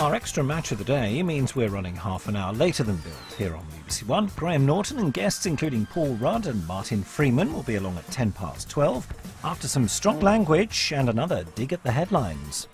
Our extra match of the day means we're running half an hour later than billed here on BBC One. Graham Norton and guests including Paul Rudd and Martin Freeman will be along at 12:10 after some strong language and another dig at the headlines.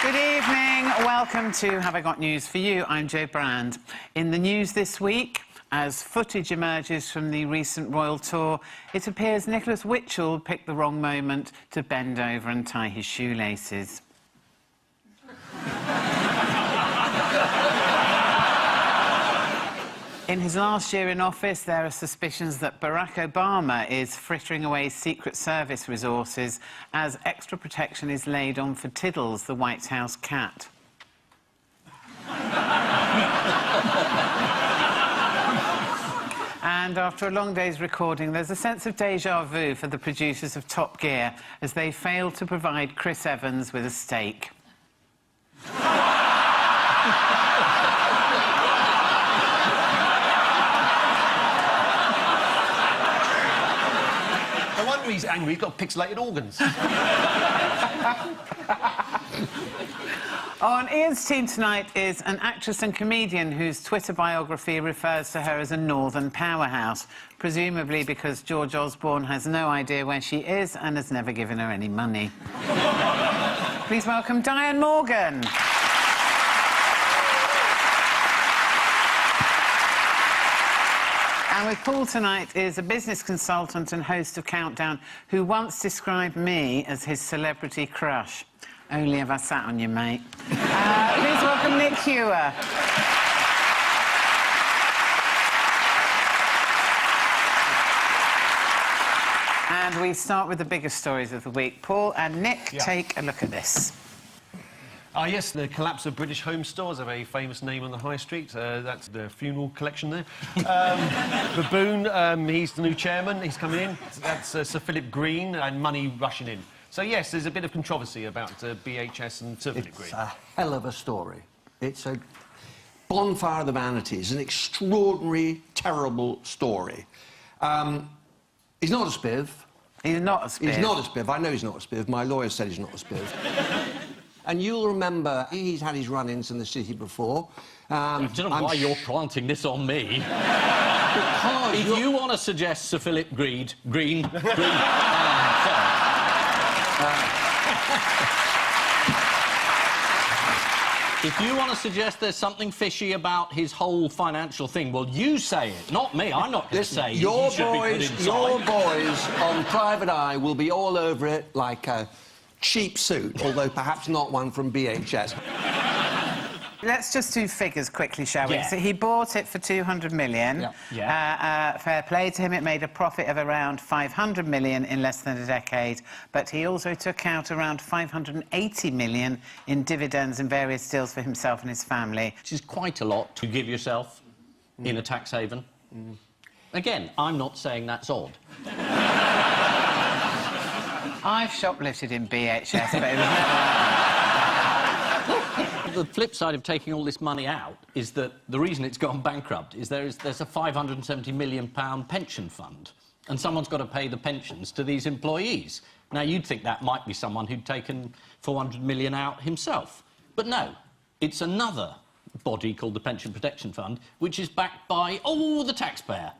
Good evening. Welcome to Have I Got News for You? I'm Jo Brand. In the news this week, as footage emerges from the recent royal tour, it appears Nicholas Witchell picked the wrong moment to bend over and tie his shoelaces. In his last year in office, there are suspicions that Barack Obama is frittering away Secret Service resources as extra protection is laid on for Tiddles, the White House cat. And after a long day's recording, there's a sense of déjà vu for the producers of Top Gear as they failed to provide Chris Evans with a steak. He's angry, he's got pixelated organs. On Ian's team tonight is an actress and comedian whose Twitter biography refers to her as a northern powerhouse, presumably because George Osborne has no idea where she is and has never given her any money. Please welcome Diane Morgan. And with Paul tonight is a business consultant and host of Countdown who once described me as his celebrity crush. Only if I sat on you, mate. Please welcome Nick Hewer. And we start with the biggest stories of the week. Paul and Nick, take a look at this. Yes, the collapse of British Home Stores, a very famous name on the high street. That's the funeral collection there. Baboon, he's the new chairman, he's coming in. That's Sir Philip Green, and money rushing in. So, yes, there's a bit of controversy about BHS and Sir Philip Green. It's a hell of a story. It's a bonfire of the vanities, an extraordinary, terrible story. He's not a spiv. He's not a spiv. He's not a spiv. I know he's not a spiv. My lawyer said he's not a spiv. And you'll remember, he's had his run-ins in the city before. I don't know why you're planting this on me. Because if you want to suggest Sir Philip Green... If you want to suggest there's something fishy about his whole financial thing, well, you say it, not me. I'm not going to say your should be put inside. Your boys on Private Eye will be all over it like a cheap suit, although perhaps not one from BHS. Let's just do figures quickly, shall we? Yeah. So he bought it for 200 million. Yeah. Fair play to him. It made a profit of around 500 million in less than a decade. But he also took out around 580 million in dividends and various deals for himself and his family. Which is quite a lot to give yourself in a tax haven. Again, I'm not saying that's odd. I've shoplifted in BHS, but it was never... The flip side of taking all this money out is that the reason it's gone bankrupt is there's a £570 million pension fund, and someone's got to pay the pensions to these employees. Now, you'd think that might be someone who'd taken 400 million out himself. But no, it's another body called the Pension Protection Fund, which is backed by, the taxpayer.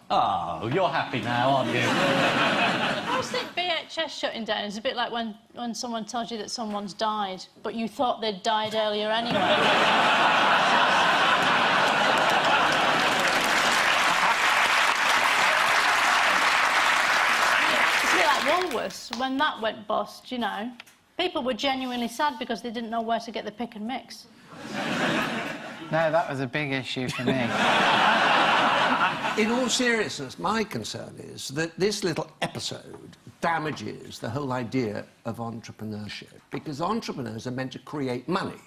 Oh, you're happy now, aren't you? I always think BHS shutting down is a bit like when someone tells you that someone's died, but you thought they'd died earlier anyway. It's a bit like Woolworths, when that went bust, you know. People were genuinely sad because they didn't know where to get the pick and mix. No, that was a big issue for me. In all seriousness, my concern is that this little episode damages the whole idea of entrepreneurship, because entrepreneurs are meant to create money,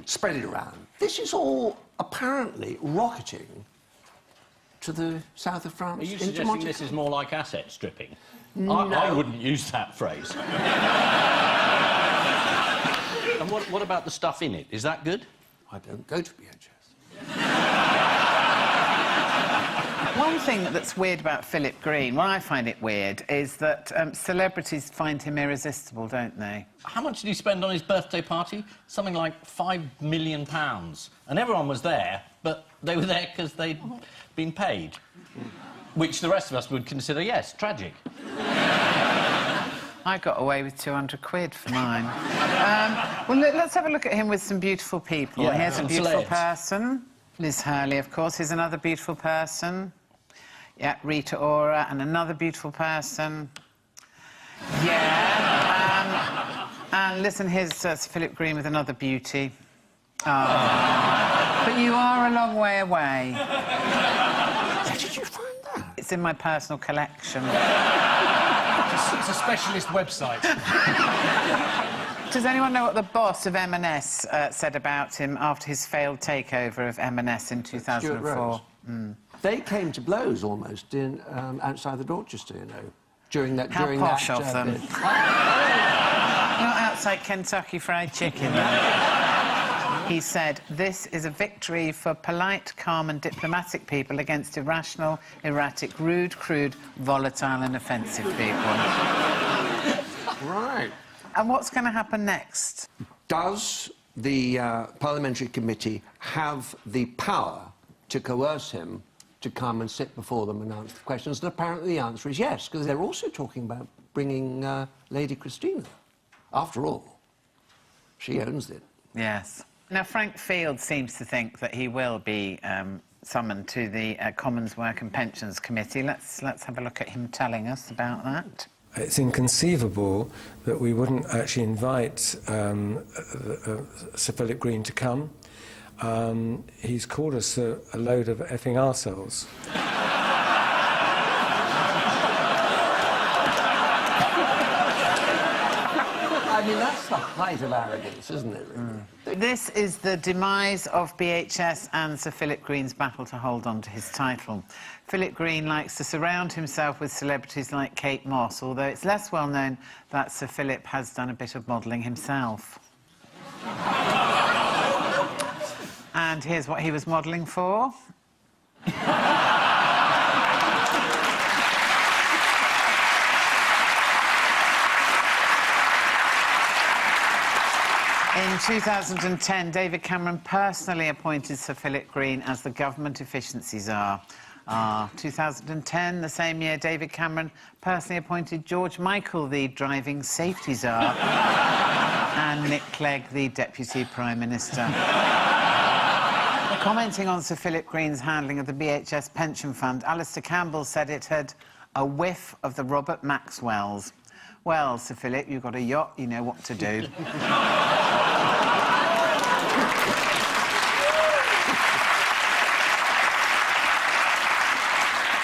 spread it around. This is all apparently rocketing to the south of France. Are you into suggesting Monte this is more like asset stripping? No. I wouldn't use that phrase. And what about the stuff in it? Is that good? I don't go to BHS. One thing that's weird about Philip Green, well, I find it weird, is that celebrities find him irresistible, don't they? How much did he spend on his birthday party? Something like £5 million. And everyone was there, but they were there because they'd been paid. Which the rest of us would consider, yes, tragic. I got away with 200 quid for mine. Well, let's have a look at him with some beautiful people. Yeah, Here's a some beautiful celebs. person. Liz Hurley, of course. Here's another beautiful person. Yeah, Rita Ora, and another beautiful person. Yeah. And listen, here's Sir Philip Green with another beauty. Oh. But you are a long way away. Where did you find that? It's in my personal collection. It's a specialist website. Does anyone know what the boss of M&S said about him after his failed takeover of M&S in 2004? They came to blows almost in outside the Dorchester, you know, during that. How during posh that, of them. bit. Not outside Kentucky Fried Chicken, though. He said, "This is a victory for polite, calm and diplomatic people against irrational, erratic, rude, crude, volatile and offensive people." Right. And what's going to happen next? Does the parliamentary committee have the power to coerce him to come and sit before them and answer the questions? And apparently the answer is yes, because they're also talking about bringing Lady Christina. After all, she owns it. Yes. Now, Frank Field seems to think that he will be summoned to the Commons Work and Pensions Committee. Let's have a look at him telling us about that. It's inconceivable that we wouldn't actually invite Sir Philip Green to come. He's called us a load of effing arseholes. I mean, that's the height of arrogance, isn't it, really? This is the demise of BHS and Sir Philip Green's battle to hold on to his title. Philip Green likes to surround himself with celebrities like Kate Moss, although it's less well known that Sir Philip has done a bit of modelling himself. And here's what he was modelling for. In 2010, David Cameron personally appointed Sir Philip Green as the Government Efficiency Czar. 2010, the same year, David Cameron personally appointed George Michael the Driving Safety Czar and Nick Clegg the Deputy Prime Minister. Commenting on Sir Philip Green's handling of the BHS pension fund, Alistair Campbell said it had a whiff of the Robert Maxwells. Well, Sir Philip, you've got a yacht, you know what to do.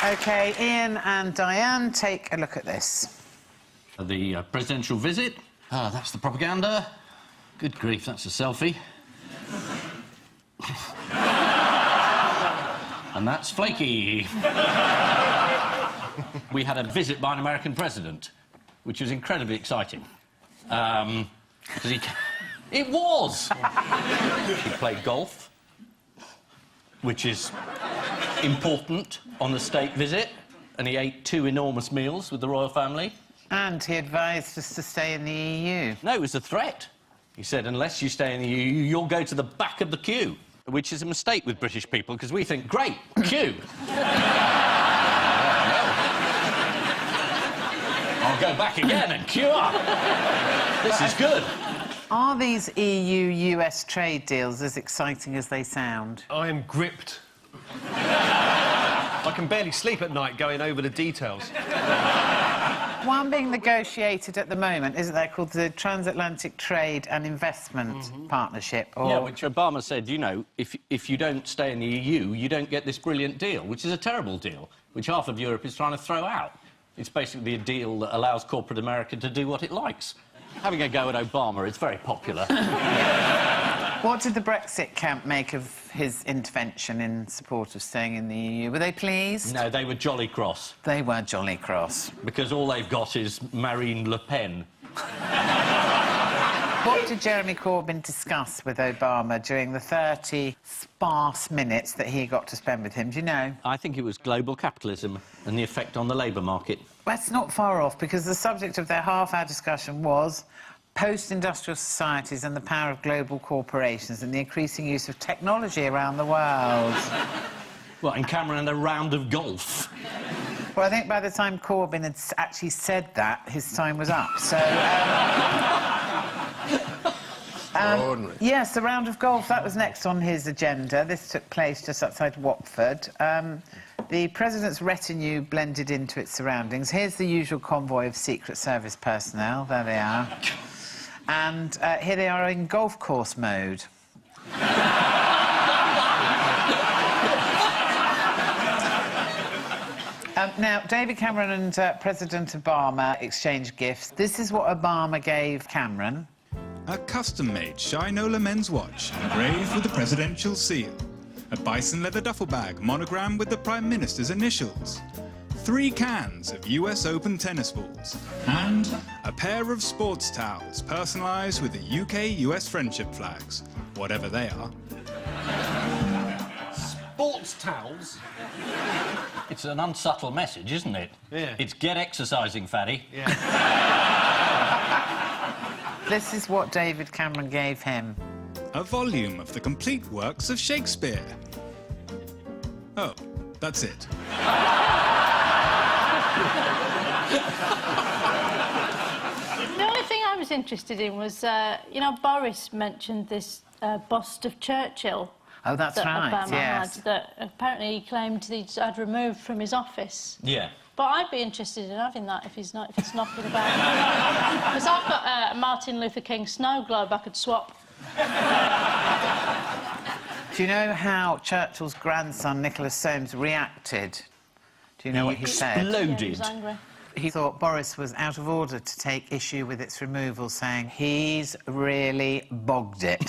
OK, Ian and Diane, take a look at this. The presidential visit. That's the propaganda. Good grief, that's a selfie. And that's flaky. We had a visit by an American president, which was incredibly exciting. Because it was! He played golf, which is important on the state visit, and he ate 2 enormous meals with the royal family. And he advised us to stay in the EU. No, it was a threat. He said, unless you stay in the EU, you'll go to the back of the queue, which is a mistake with British people, because we think, great, queue. I'll go back again and queue up. This is good. Are these EU-US trade deals as exciting as they sound? I am gripped. I can barely sleep at night going over the details. one being negotiated at the moment, isn't there, called the Transatlantic Trade and Investment Partnership? Or... Yeah, which Obama said, you know, if you don't stay in the EU, you don't get this brilliant deal, which is a terrible deal, which half of Europe is trying to throw out. It's basically a deal that allows corporate America to do what it likes. Having a go at Obama, it's very popular. What did the Brexit camp make of his intervention in support of staying in the EU? Were they pleased? No, they were jolly cross. They were jolly cross. Because all they've got is Marine Le Pen. What did Jeremy Corbyn discuss with Obama during the 30 sparse minutes that he got to spend with him? Do you know? I think it was global capitalism and the effect on the labour market. That's not far off, because the subject of their half-hour discussion was post-industrial societies and the power of global corporations and the increasing use of technology around the world. Well, and Cameron and a round of golf. Well, I think by the time Corbyn had actually said that, his time was up, so... Extraordinary. Yes, the round of golf, that was next on his agenda. This took place just outside Watford. The President's retinue blended into its surroundings. Here's the usual convoy of Secret Service personnel. There they are. And here they are in golf course mode. Now, David Cameron and President Obama exchanged gifts. This is what Obama gave Cameron. A custom-made Shinola men's watch, engraved with the presidential seal. A bison leather duffel bag monogrammed with the Prime Minister's initials. 3 cans of US Open tennis balls. And a pair of sports towels personalised with the UK-US friendship flags, whatever they are. Sports towels? It's an unsubtle message, isn't it? Yeah. It's get exercising, fatty. Yeah. This is what David Cameron gave him. A volume of the complete works of Shakespeare. Oh, that's it. The only thing I was interested in was, you know, Boris mentioned this bust of Churchill. Oh, that's that right, Obama yes. had, that apparently he claimed he'd had removed from his office. Yeah. But I'd be interested in having that if it's knocking about. Because I've got a Martin Luther King snow globe I could swap. Do you know how Churchill's grandson, Nicholas Soames, reacted? Do you know what he said? Yeah, he Exploded. was angry. He thought Boris was out of order to take issue with its removal, saying, he's really bogged it.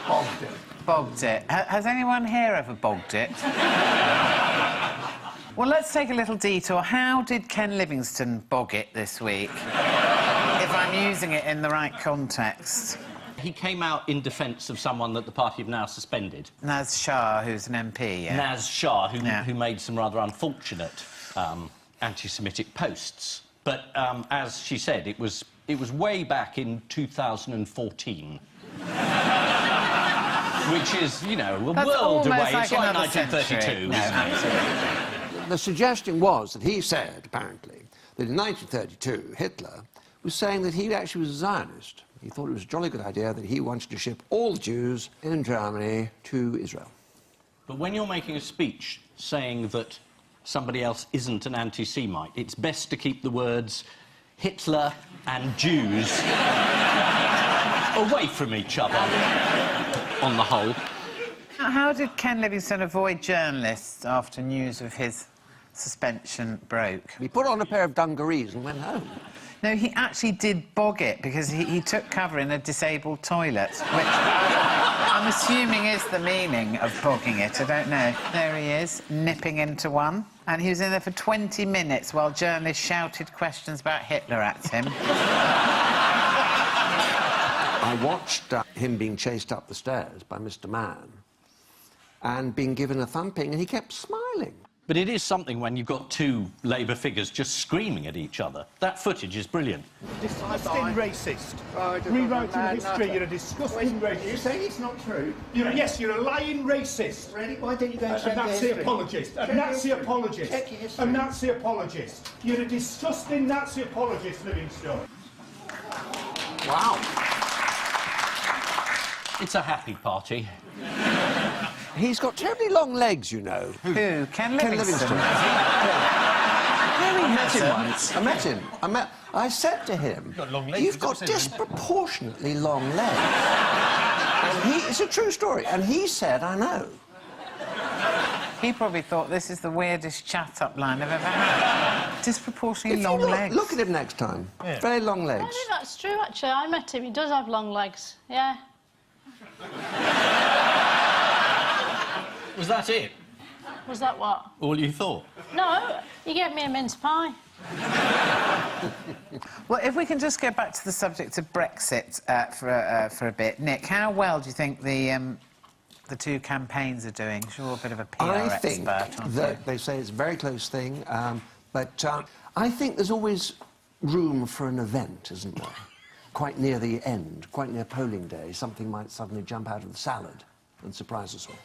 Bogged it. Bogged it. Has anyone here ever bogged it? Well, let's take a little detour. How did Ken Livingstone bog it this week? If I'm using it in the right context. He came out in defence of someone that the party have now suspended. Naz Shah, who's an MP, yeah? Naz Shah, Yeah. who made some rather unfortunate anti-Semitic posts. But as she said, it was way back in 2014. Which is, you know, a That's world away. almost like It's like another 1932. century. No, absolutely. The suggestion was that he said, apparently, that in 1932, Hitler was saying that he actually was a Zionist. He thought it was a jolly good idea that he wanted to ship all the Jews in Germany to Israel. But when you're making a speech saying that somebody else isn't an anti-Semite, it's best to keep the words Hitler and Jews away from each other, on the whole. How did Ken Livingstone avoid journalists after news of his suspension broke? He put on a pair of dungarees and went home. No, he actually did bog it because he took cover in a disabled toilet, which I'm assuming is the meaning of bogging it. I don't know. There he is, nipping into one. And he was in there for 20 minutes while journalists shouted questions about Hitler at him. I watched him being chased up the stairs by Mr. Mann and being given a thumping, and he kept smiling. But it is something when you've got two Labour figures just screaming at each other. That footage is brilliant. Disgusting racist. Rewriting history, you're a disgusting racist. You're saying it's not true? Yes, you're a lying racist. Really? Why don't you go and check the history? A Nazi apologist. A Nazi apologist. Check your history. A Nazi apologist. You're a disgusting Nazi apologist, Livingstone. Wow. It's a happy party. He's got terribly long legs, you know. Who? Ken Livingstone? Livingstone. I met him. I said to him, got long legs, you've got disproportionately long legs. And it's a true story. And he said, I know. He probably thought this is the weirdest chat-up line I've ever had. Disproportionately long legs. Look at him next time. Yeah. Very long legs. I think that's true, actually. I met him. He does have long legs. Yeah. Was that it? Was that what? All you thought? No, he gave me a mince pie. Well, if we can just go back to the subject of Brexit for a bit. Nick, how well do you think the two campaigns are doing? You're a bit of a PR I think expert, aren't that you? they say it's a very close thing, but I think there's always room for an event, isn't there? Quite near the end, quite near polling day, something might suddenly jump out of the salad and surprise us all.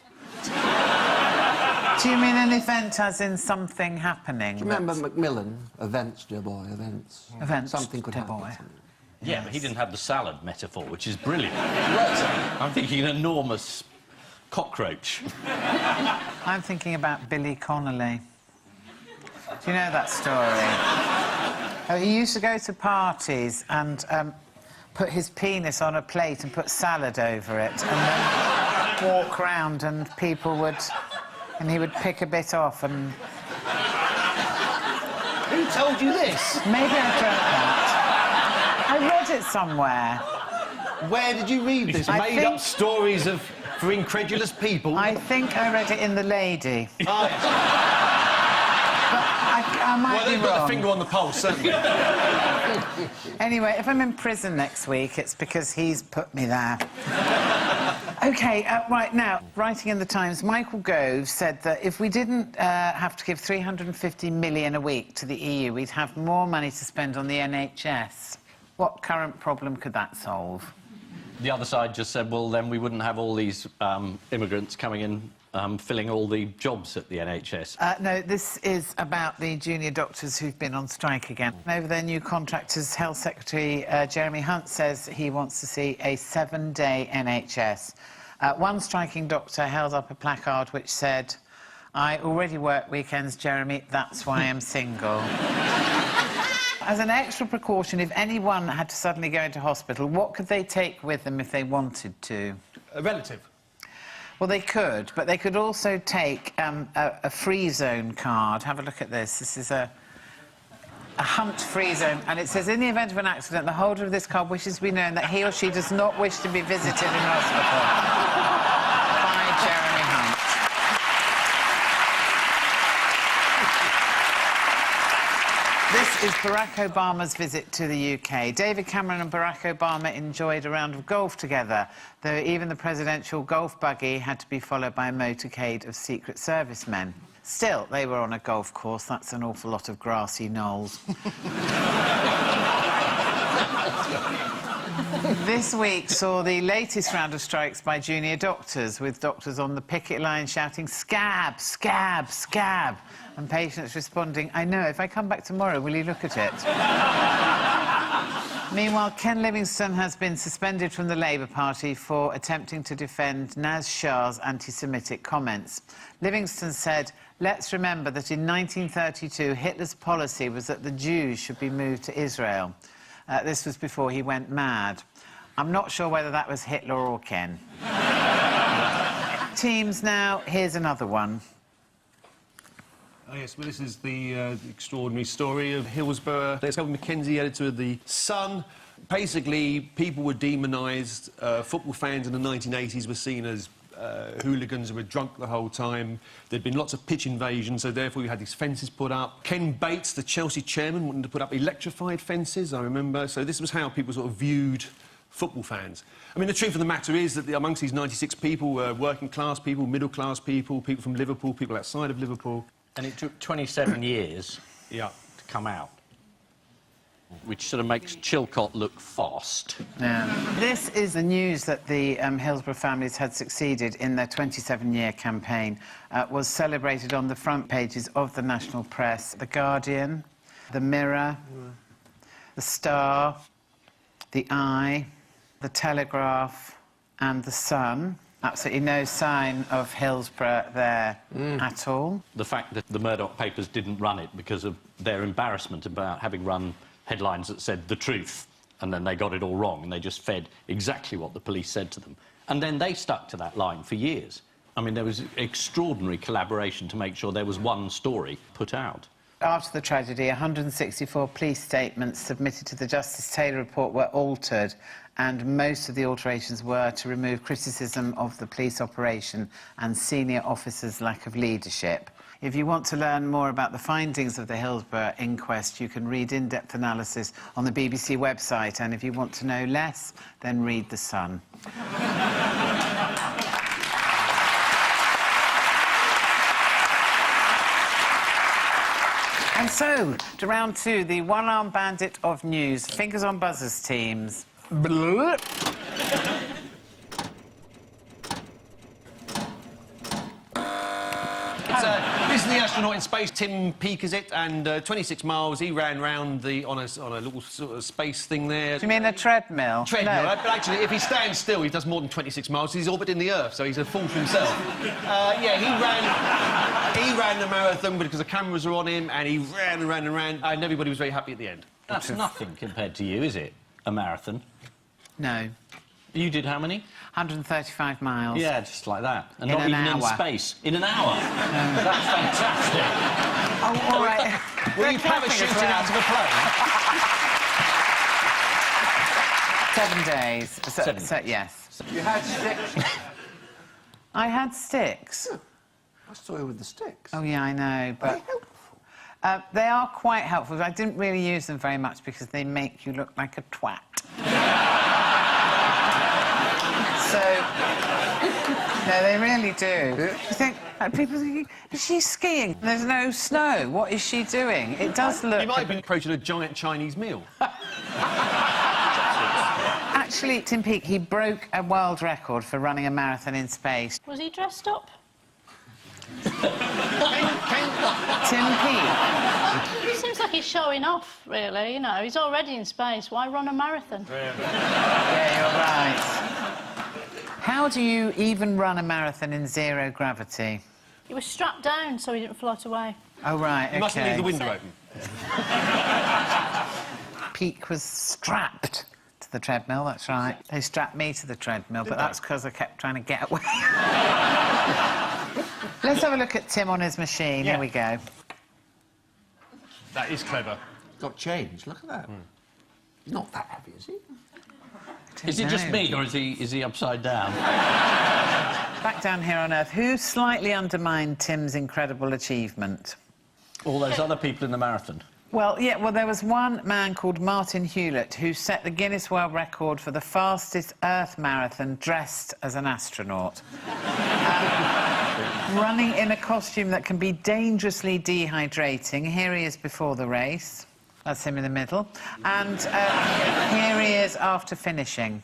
Do you mean an event as in something happening? Do you remember Macmillan? Events, dear boy, events. Events, Something could dear happen. boy. Yeah, but he didn't have the salad metaphor, which is brilliant. I'm thinking an enormous cockroach. I'm thinking about Billy Connolly. Do you know that story? Oh, he used to go to parties and put his penis on a plate and put salad over it and then walk round and people would... and he would pick a bit off and... Who told you this? Maybe I dreamt that. I read it somewhere. Where did you read this? I Made think- up stories for incredulous people? I think I read it in The Lady. Oh, I might well, be they've got wrong. the finger on the pulse, certainly. Anyway, if I'm in prison next week, it's because he's put me there. OK, right now, writing in the Times, Michael Gove said that if we didn't have to give £350 million a week to the EU, we'd have more money to spend on the NHS. What current problem could that solve? The other side just said, well, then we wouldn't have all these immigrants coming in, filling all the jobs at the NHS. No, this is about the junior doctors who've been on strike again. Over their new contractors, Health Secretary Jeremy Hunt says he wants to see a 7-day NHS. One striking doctor held up a placard which said, "I already work weekends, Jeremy, that's why I'm single." As an extra precaution, if anyone had to suddenly go into hospital, what could they take with them if they wanted to? A relative. Well, they could, but they could also take a free zone card. Have a look at this. This is a Hunt free zone, and it says, in the event of an accident, the holder of this card wishes to be known that he or she does not wish to be visited in hospital. By Jeremy Hunt. This is Barack Obama's visit to the UK. David Cameron and Barack Obama enjoyed a round of golf together, though even the presidential golf buggy had to be followed by a motorcade of Secret Service men. Still, they were on a golf course. That's an awful lot of grassy knolls. This week saw the latest round of strikes by junior doctors, with doctors on the picket line shouting, "Scab, scab, scab," and patients responding, "I know, if I come back tomorrow, will you look at it?" Meanwhile, Ken Livingstone has been suspended from the Labour Party for attempting to defend Naz Shah's anti-Semitic comments. Livingstone said, "Let's remember that in 1932, Hitler's policy was that the Jews should be moved to Israel." This was before he went mad. I'm not sure whether that was Hitler or Ken. Teams now, here's another one. Oh, yes, well, this is the extraordinary story of Hillsborough. There's Helen Mackenzie, editor of The Sun. Basically, people were demonised. Football fans in the 1980s were seen as hooligans who were drunk the whole time. There'd been lots of pitch invasions, so therefore you had these fences put up. Ken Bates, the Chelsea chairman, wanted to put up electrified fences, I remember. So this was how people sort of viewed football fans. I mean, the truth of the matter is that amongst these 96 people were working-class people, middle-class people, people from Liverpool, people outside of Liverpool. And it took 27 years Yeah. to come out, which sort of makes Chilcot look fast. Yeah. This is the news that the Hillsborough families had succeeded in their 27-year campaign. Was celebrated on the front pages of the national press. The Guardian, The Mirror, The Star, The Eye, The Telegraph and The Sun. Absolutely no sign of Hillsborough there at all. The fact that the Murdoch papers didn't run it because of their embarrassment about having run headlines that said the truth, and then they got it all wrong, and they just fed exactly what the police said to them. And then they stuck to that line for years. I mean, there was extraordinary collaboration to make sure there was one story put out. After the tragedy, 164 police statements submitted to the Justice Taylor report were altered, and most of the alterations were to remove criticism of the police operation and senior officers' lack of leadership. If you want to learn more about the findings of the Hillsborough inquest, you can read in-depth analysis on the BBC website, and if you want to know less, then read The Sun. And so, to round two, the one-armed bandit of news. Fingers on buzzers, teams. Blah. This is the astronaut in space, Tim Peake, is it? And 26 miles, he ran round on a little sort of space thing there. Do you mean a treadmill? Treadmill. No. But actually, if he stands still, he does more than 26 miles. He's orbiting the Earth, so he's a fool for himself. Yeah, he ran the marathon because the cameras were on him, and he ran and ran and ran, and everybody was very happy at the end. That's nothing compared to you, is it? A marathon. No. You did how many? 135 miles. Yeah, just like that. And In not an even in hour. space. In an hour. That's fantastic. Oh, all right. Were you parachuting out of a plane? 7 days. Yes. You had sticks. I had sticks. I saw you with the sticks. Oh, yeah, I know, but... Very helpful. they are quite helpful. I didn't really use them very much because they make you look like a twat. So... No, they really do. You think... people thinking, is she skiing? There's no snow. What is she doing? It does look... You might have been approaching a giant Chinese meal. Actually, Tim Peake, he broke a world record for running a marathon in space. Was he dressed up? Tim Peake. It seems like he's showing off, really, you know. He's already in space. Why run a marathon? Yeah, you're right. How do you even run a marathon in zero gravity? He was strapped down so he didn't float away. Oh, right, You mustn't leave the OK. window open. Peake was strapped to the treadmill, that's right. They strapped me to the treadmill, but that's because I kept trying to get away. Let's have a look at Tim on his machine. Yeah. Here we go. That is clever. Got change. Look at that. Not that heavy, is he? Is it just me, or is he upside down? Back down here on Earth, who slightly undermined Tim's incredible achievement? All those other people in the marathon. Well, yeah, well, there was one man called Martin Hewlett who set the Guinness World Record for the fastest Earth marathon dressed as an astronaut. Running in a costume that can be dangerously dehydrating. Here he is before the race. That's him in the middle. And here he is after finishing.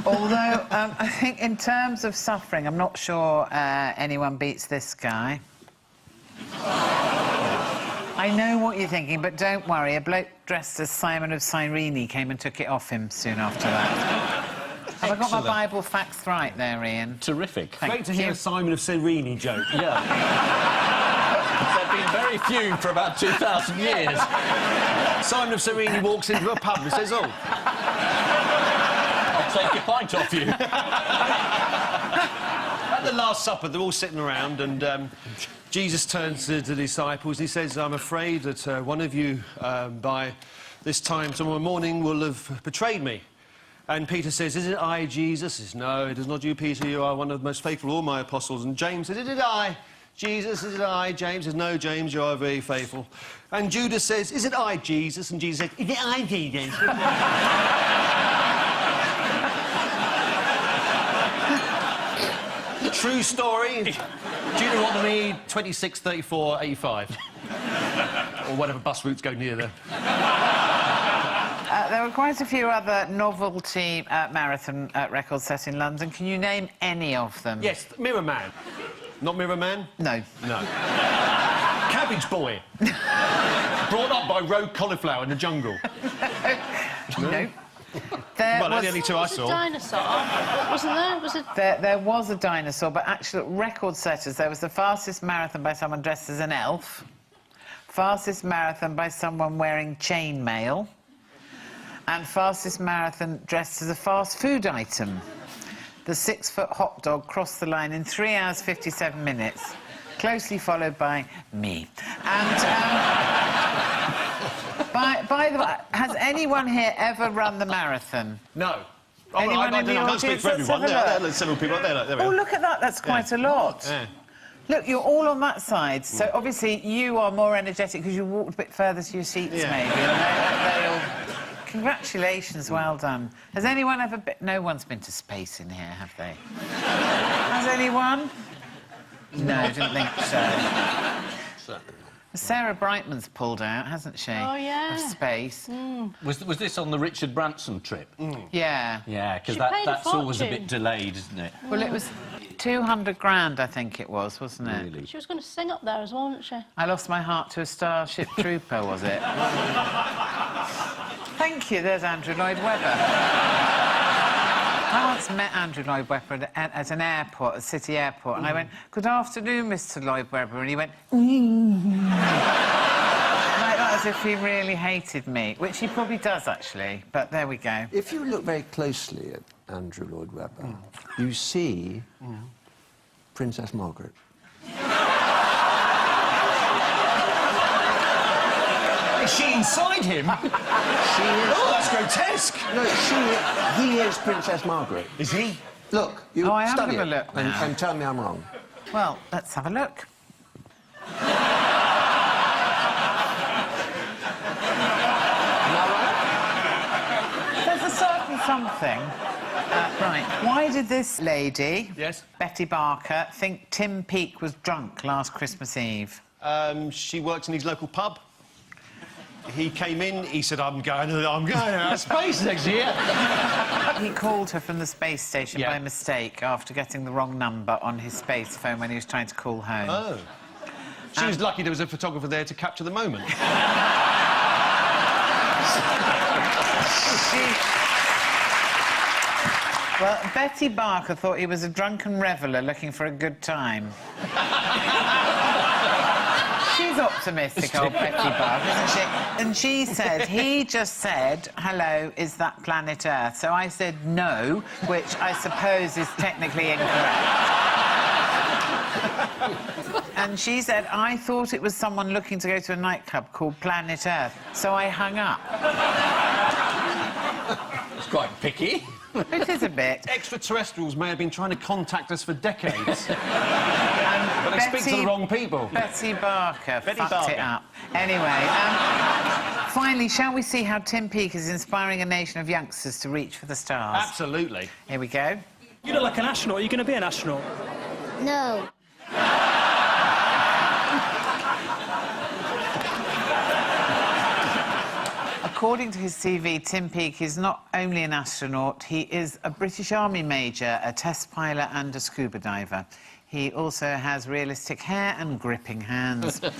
Although, I think in terms of suffering, I'm not sure anyone beats this guy. I know what you're thinking, but don't worry. A bloke dressed as Simon of Cyrene came and took it off him soon after that. Have I got my Bible facts right there, Ian? Terrific. Great to hear a Simon of Cyrene joke. Yeah. There have been very few for about 2,000 years. Simon of Cyrene walks into a pub and says, "Oh, I'll take a pint off you." At the Last Supper, they're all sitting around, and Jesus turns to the disciples. He says, "I'm afraid that one of you, by this time tomorrow morning, will have betrayed me." And Peter says, "Is it I, Jesus?" He says, "No, it is not you, Peter. You are one of the most faithful of all my apostles." And James says, "Is it I, Jesus? Is it I?" James says, "No, James, you are very faithful." And Judas says, "Is it I, Jesus?" And Jesus says, "Is it I, Jesus?" True story. Deuteronomy 26, 34, 85. Or whatever bus routes go near there. There were quite a few other novelty marathon records set in London. Can you name any of them? Yes, Mirror Man. Not Mirror Man? No. No. Cabbage Boy. Brought up by rogue cauliflower in the jungle. No. Well, they're the only two I There was a saw. dinosaur, wasn't there? Was it? There was a dinosaur, but actual record setters. There was the fastest marathon by someone dressed as an elf, fastest marathon by someone wearing chainmail, and fastest marathon dressed as a fast food item. The 6-foot hot dog crossed the line in 3 hours 57 minutes, closely followed by me. And by the way, has anyone here ever run the marathon? No. Anyone I in the don't know, I can't speak audience? for Let's everyone. have a look. There's several people up there. There we Oh, are. look at that. That's quite a lot. Yeah. Look, you're all on that side. So obviously you are more energetic because you walked a bit further to your seats, Yeah. maybe. And they all... Congratulations, well done. Has anyone ever been... No one's been to space in here, have they? Has anyone? No, didn't think so. Sarah Brightman's pulled out, hasn't she? Oh, yeah. Of space. Was this on the Richard Branson trip? Yeah. Yeah, because She paid a that's always a fortune. bit delayed, isn't it? Well, it was 200 grand, I think it was, wasn't it? Really? She was going to sing up there as well, wasn't she? I lost my heart to a Starship Trooper, was it? Thank you, there's Andrew Lloyd Webber. I once met Andrew Lloyd Webber at an airport, a city airport, and I went, "Good afternoon, Mr. Lloyd Webber," and he went, like that, as if he really hated me, which he probably does, actually, but there we go. If you look very closely at Andrew Lloyd Webber, you see Princess Margaret. Is she inside him? She is... Oh, that's grotesque. No, he is Princess Margaret. Is he? Look, you Oh, I am study gonna it look now. and tell me I'm wrong. Well, let's have a look. There's a certain something. Right, why did this lady, Yes? Betty Barker, think Tim Peake was drunk last Christmas Eve? She works in his local pub. He came in, he said, I'm going to space next year. He called her from the space station Yeah. by mistake after getting the wrong number on his space phone when he was trying to call home. Oh. She was lucky there was a photographer there to capture the moment. Well, Betty Barker thought he was a drunken reveller looking for a good time. She's optimistic, old Betty Barker, isn't she? And she said, he just said, hello, is that planet Earth? So I said no, which I suppose is technically incorrect. And she said, I thought it was someone looking to go to a nightclub called Planet Earth, so I hung up. It's quite picky. It is a bit. Extraterrestrials may have been trying to contact us for decades. But they speak to the wrong people. Betty Barker Betty fucked Barker. it up. Anyway, finally, shall we see how Tim Peake is inspiring a nation of youngsters to reach for the stars? Absolutely. Here we go. You look like an astronaut. Are you going to be an astronaut? No. According to his CV, Tim Peake is not only an astronaut, he is a British Army major, a test pilot and a scuba diver. He also has realistic hair and gripping hands. Which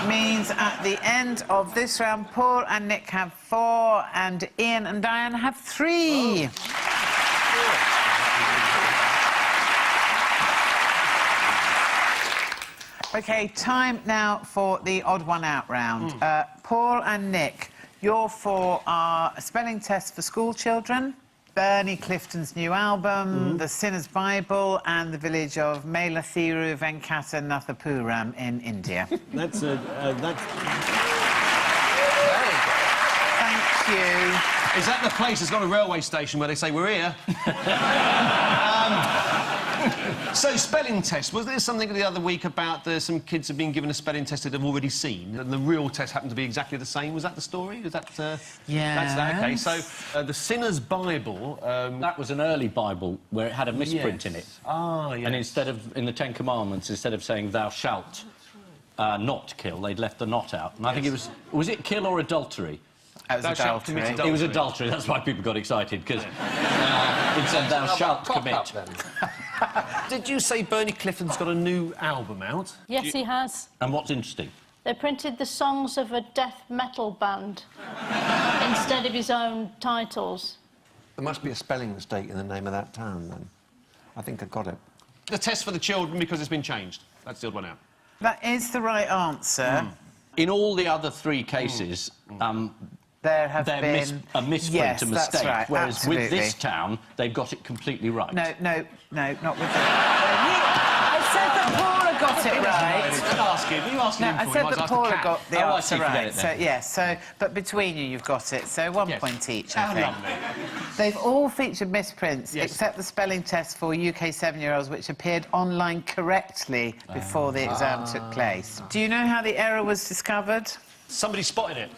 means at the end of this round, Paul and Nick have 4 and Ian and Diane have 3. OK, time now for the odd one out round. Paul and Nick, your 4 are a spelling test for school children, Bernie Clifton's new album, The Sinner's Bible, and the village of Melathiru Venkata Nathapuram in India. That's Thank you. Is that the place that's got a railway station where they say, we're here? So, spelling test. Was there something the other week about some kids have been given a spelling test that they've already seen, and the real test happened to be exactly the same? Was that the story? Was that... Yeah. That's that, OK. So, the Sinner's Bible... That was an early Bible where it had a misprint in it. Ah, yes. And instead of, in the Ten Commandments, instead of saying, thou shalt not kill, they'd left the not out. And I think it was it kill or adultery? That was adultery. It was adultery, that's why people got excited, because it said, thou shalt commit. Did you say Bernie Clifton's got a new album out? Yes, he has. And what's interesting? They printed the songs of a death metal band. instead of his own titles. There must be a spelling mistake in the name of that town, then. I think I got it. The test for the children because it's been changed. That's the odd one out. That is the right answer. In all the other three cases, There have been... a misprint, yes, a mistake. That's right, whereas absolutely. with this town, they've got it completely right. No, not with that. I said that Paula got it right. You asking him I for said it, that I Paula asked the got the Oh, I answer see, forget right. it So, then. yes, but between you've got it. So 1 point each, I think. lovely. They've all featured misprints, Yes. except the spelling test for UK 7-year-olds, which appeared online correctly before the exam took place. Do you know how the error was discovered? Somebody spotted it.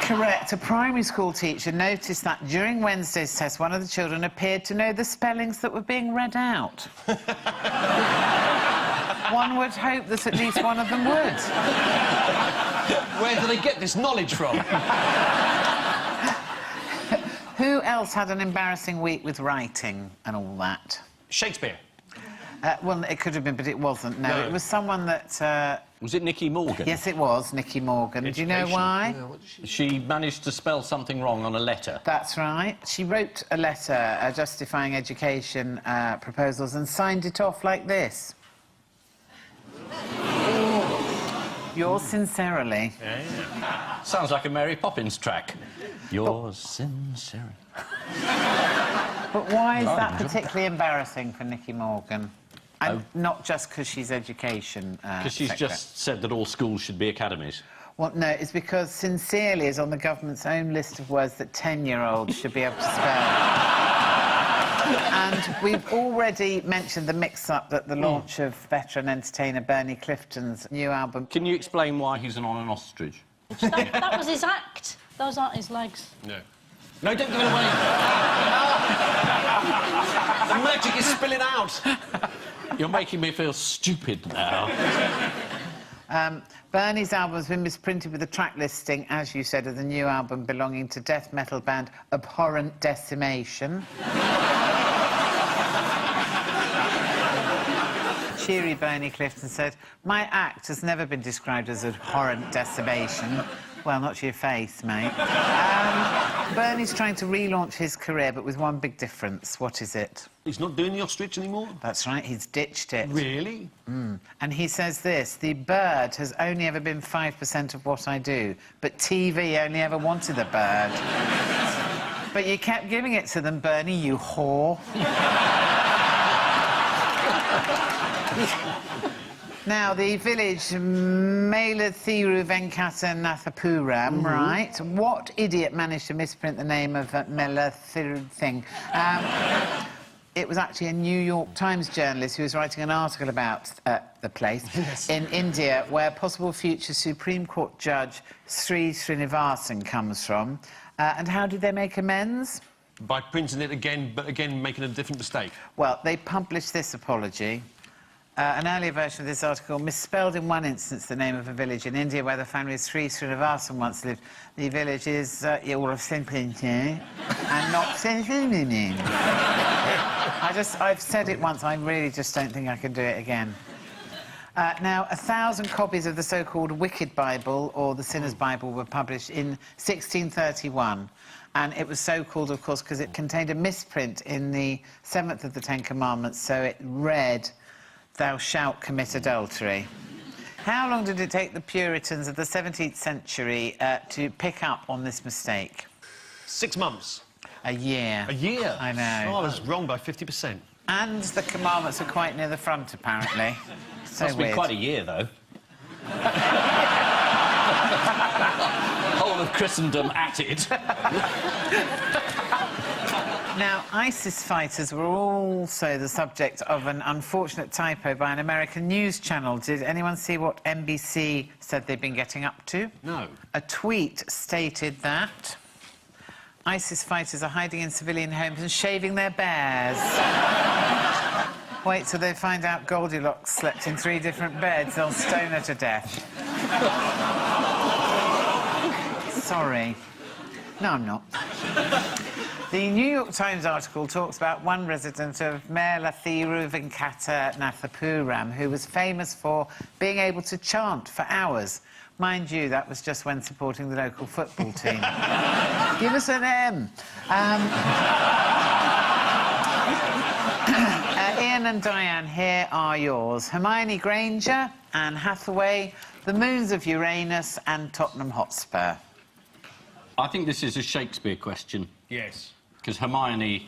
Correct. A primary school teacher noticed that during Wednesday's test, one of the children appeared to know the spellings that were being read out. One would hope that at least one of them would. Where do they get this knowledge from? Who else had an embarrassing week with writing and all that? Shakespeare. Well, it could have been, but it wasn't. No, it was someone that... Was it Nicky Morgan? Yes, it was, Nicky Morgan. Do you know Education. why? She managed to spell something wrong on a letter. That's right. She wrote a letter justifying education proposals and signed it off like this. Yours sincerely. Yeah. Sounds like a Mary Poppins track. Yours sincerely. But why is that particularly embarrassing for Nicky Morgan? And not just because she's education Because she's secretary. just said that all schools should be academies. Well, no, it's because sincerely is on the government's own list of words that 10-year-olds should be able to spell. And we've already mentioned the mix-up at the launch of veteran entertainer Bernie Clifton's new album. Can you explain why he's on an ostrich? That was his act. Those aren't his legs. No. No, don't give it away. The magic is spilling out. You're making me feel stupid now. Bernie's album has been misprinted with the track listing, as you said, of the new album belonging to death metal band Abhorrent Decimation. Cheery Bernie Clifton said, "My act has never been described as abhorrent decimation." Well, not to your face, mate. Bernie's trying to relaunch his career, but with one big difference. What is it? He's not doing the ostrich anymore? That's right, he's ditched it. Really? And he says this: the bird has only ever been 5% of what I do, but TV only ever wanted the bird. But you kept giving it to them, Bernie, you whore. Now, the village Melathiru Venkata Nathapuram, right? What idiot managed to misprint the name of Melathiru thing? It was actually a New York Times journalist who was writing an article about the place in India, where possible future Supreme Court Judge Sri Srinivasan comes from. And how did they make amends? By printing it again, but again making a different mistake. Well, they published this apology. An earlier version of this article misspelled in one instance the name of a village in India where the family of Sri Srinivasan once lived. The village is all of Simplinche and not Simplinche. I've said it once, I really just don't think I can do it again. Now, 1,000 copies of the so-called Wicked Bible, or the Sinner's Bible, were published in 1631. And it was so called, of course, because it contained a misprint in the 7th of the 10 Commandments, so it read, "Thou shalt commit adultery." How long did it take the Puritans of the 17th century to pick up on this mistake? 6 months. A year. A year? I know. Oh, I was wrong by 50%. And the commandments are quite near the front, apparently. So Must be weird. quite a year, though. Whole of Christendom at it. Now, ISIS fighters were also the subject of an unfortunate typo by an American news channel. Did anyone see what NBC said they'd been getting up to? No. A tweet stated that ISIS fighters are hiding in civilian homes and shaving their bears. Wait till they find out Goldilocks slept in 3 different beds. They'll stone her to death. Sorry. No, I'm not. The New York Times article talks about one resident of Melathiru Venkata Nathapuram who was famous for being able to chant for hours Mind you, that was just when supporting the local football team. Give us an M. Ian and Diane, here are yours. Hermione Granger, Anne Hathaway, the moons of Uranus and Tottenham Hotspur. I think this is a Shakespeare question. Yes. Because Hermione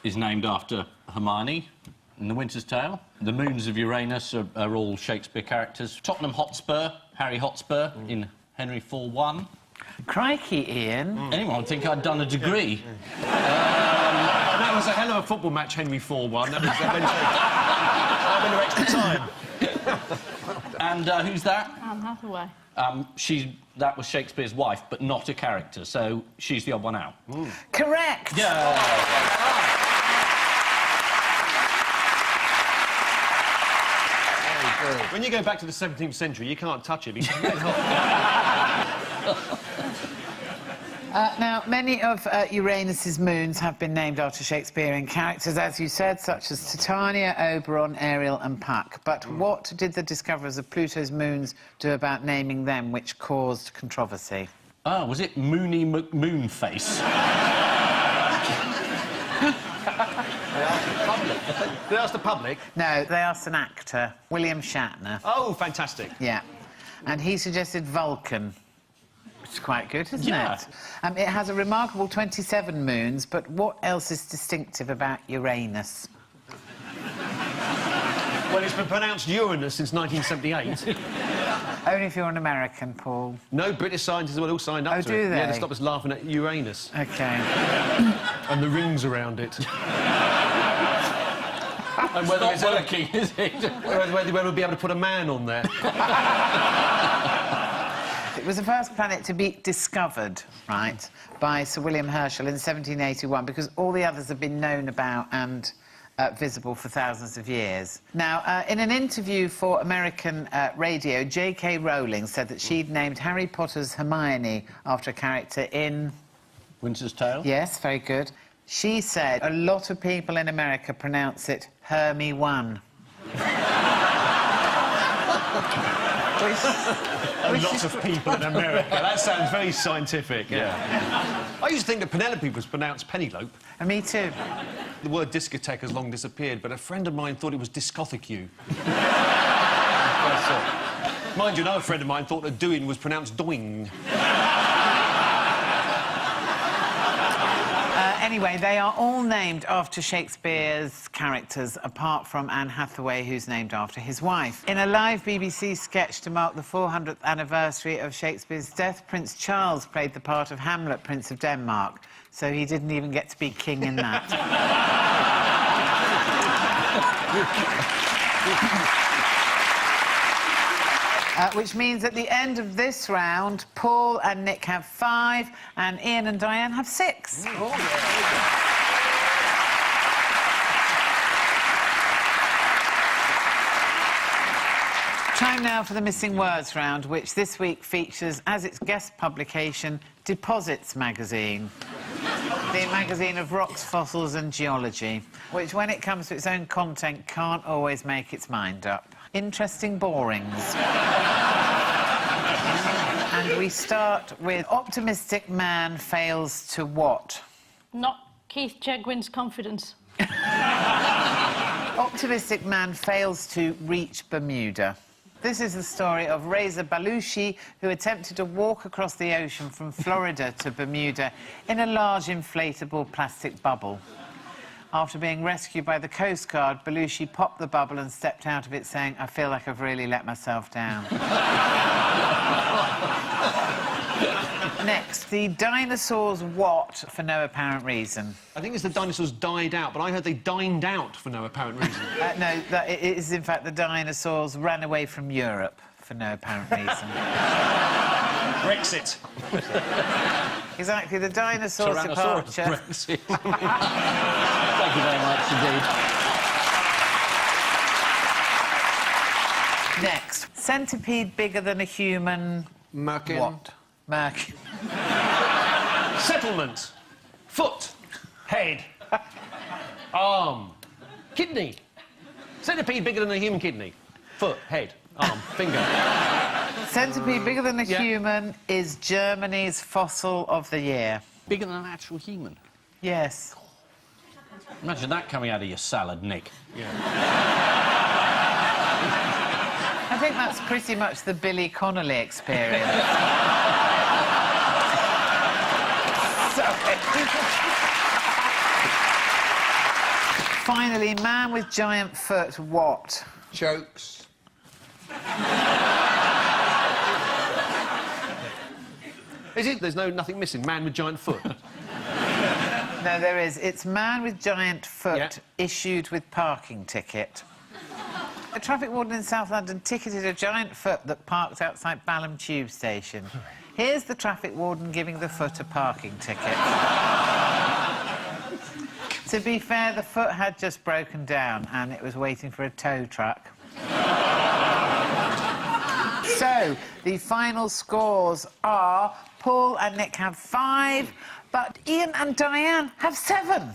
is named after Hermione in The Winter's Tale. The moons of Uranus are all Shakespeare characters. Tottenham Hotspur, Harry Hotspur in Henry IV. Crikey, Ian. Anyone would think I'd done a degree. That was a hell of a football match, Henry IV won. That was extra time. And who's that? Anne Hathaway. That was Shakespeare's wife, but not a character, so she's the odd one out. Correct. Yeah. When you go back to the 17th century, you can't touch it. Because it's red hot. Now, many of Uranus's moons have been named after Shakespearean characters, as you said, such as Titania, Oberon, Ariel and Puck. But what did the discoverers of Pluto's moons do about naming them, which caused controversy? Oh, was it Moony McMoonface? They asked the public? No, they asked an actor, William Shatner. Oh, fantastic. Yeah. And he suggested Vulcan. Which is quite good, isn't it? It has a remarkable 27 moons, but what else is distinctive about Uranus? Well, it's been pronounced Uranus since 1978. Only if you're an American, Paul. No British scientists were all signed up to do it. they? Yeah, to stop us laughing at Uranus. OK. And the rings around it. And whether it's working, is it? Whether we'll be able to put a man on there. It was the first planet to be discovered, right, by Sir William Herschel in 1781, because all the others have been known about and visible for thousands of years. Now, in an interview for American radio, J.K. Rowling said that she'd named Harry Potter's Hermione after a character in... Winter's Tale? Yes, very good. She said a lot of people in America pronounce it Hermy-1. Lots of people in America. That sounds very scientific. Yeah. I used to think that Penelope was pronounced Penelope. And me too. The word discotheque has long disappeared, but a friend of mine thought it was discotheque. Mind you, another friend of mine thought that doing was pronounced doing. Anyway, they are all named after Shakespeare's characters, apart from Anne Hathaway, who's named after his wife. In a live BBC sketch to mark the 400th anniversary of Shakespeare's death, Prince Charles played the part of Hamlet, Prince of Denmark, so he didn't even get to be king in that. Which means at the end of this round, Paul and Nick have 5, and Ian and Diane have 6. Oh, yeah. Time now for the Missing Words round, which this week features, as its guest publication, Deposits magazine. The magazine of rocks, fossils and geology, which, when it comes to its own content, can't always make its mind up. Interesting borings. And we start with optimistic man fails to what? Not Keith Chegwin's confidence. Optimistic man fails to reach Bermuda. This is the story of Reza Balushi, who attempted to walk across the ocean from Florida to Bermuda in a large inflatable plastic bubble. After being rescued by the Coast Guard, Belushi popped the bubble and stepped out of it, saying, "I feel like I've really let myself down." Next, the dinosaurs what for no apparent reason? I think it's the dinosaurs died out, but I heard they dined out for no apparent reason. No, it is, in fact, the dinosaurs ran away from Europe for no apparent reason. Brexit. Exactly, the dinosaurs' departure... Brexit. Thank you very much indeed. Next, centipede bigger than a human... Merkin. What? Merkin. Settlement. Foot. Head. Arm. Kidney. Centipede bigger than a human kidney. Foot. Head. Arm. Finger. Centipede bigger than a human is Germany's fossil of the year. Bigger than an actual human? Yes. Imagine that coming out of your salad, Nick. I think that's pretty much the Billy Connolly experience. Sorry. Finally, man with giant foot, what? Jokes. Is it? There's nothing missing. Man with giant foot. No, there is. It's man with giant foot issued with parking ticket. A traffic warden in South London ticketed a giant foot that parked outside Balham Tube Station. Here's the traffic warden giving the foot a parking ticket. To be fair, the foot had just broken down and it was waiting for a tow truck. So, the final scores are Paul and Nick have 5, but Ian and Diane have 7.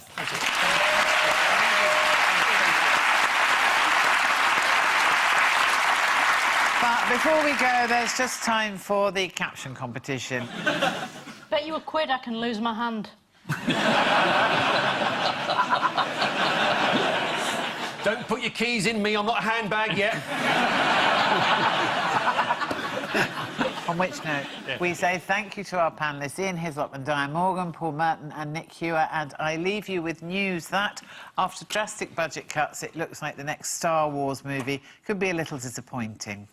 But before we go, there's just time for the caption competition. Bet you a quid I can lose my hand. Don't put your keys in me, I'm not a handbag yet. On which note, we say thank you to our panellists, Ian Hislop and Diane Morgan, Paul Merton and Nick Hewer, and I leave you with news that, after drastic budget cuts, it looks like the next Star Wars movie could be a little disappointing.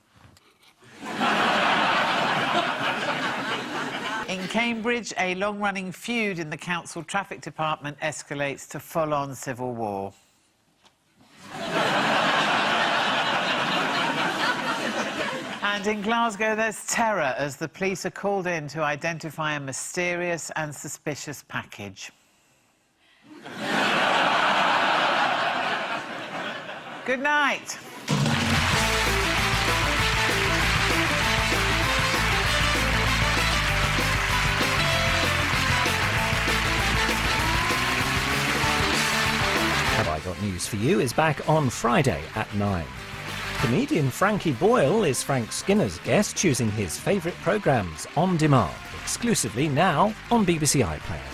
In Cambridge, a long-running feud in the council traffic department escalates to full-on civil war. And in Glasgow, there's terror as the police are called in to identify a mysterious and suspicious package. Good night. Have I Got News For You is back on Friday at 9. Comedian Frankie Boyle is Frank Skinner's guest, choosing his favourite programmes on demand, exclusively now on BBC iPlayer.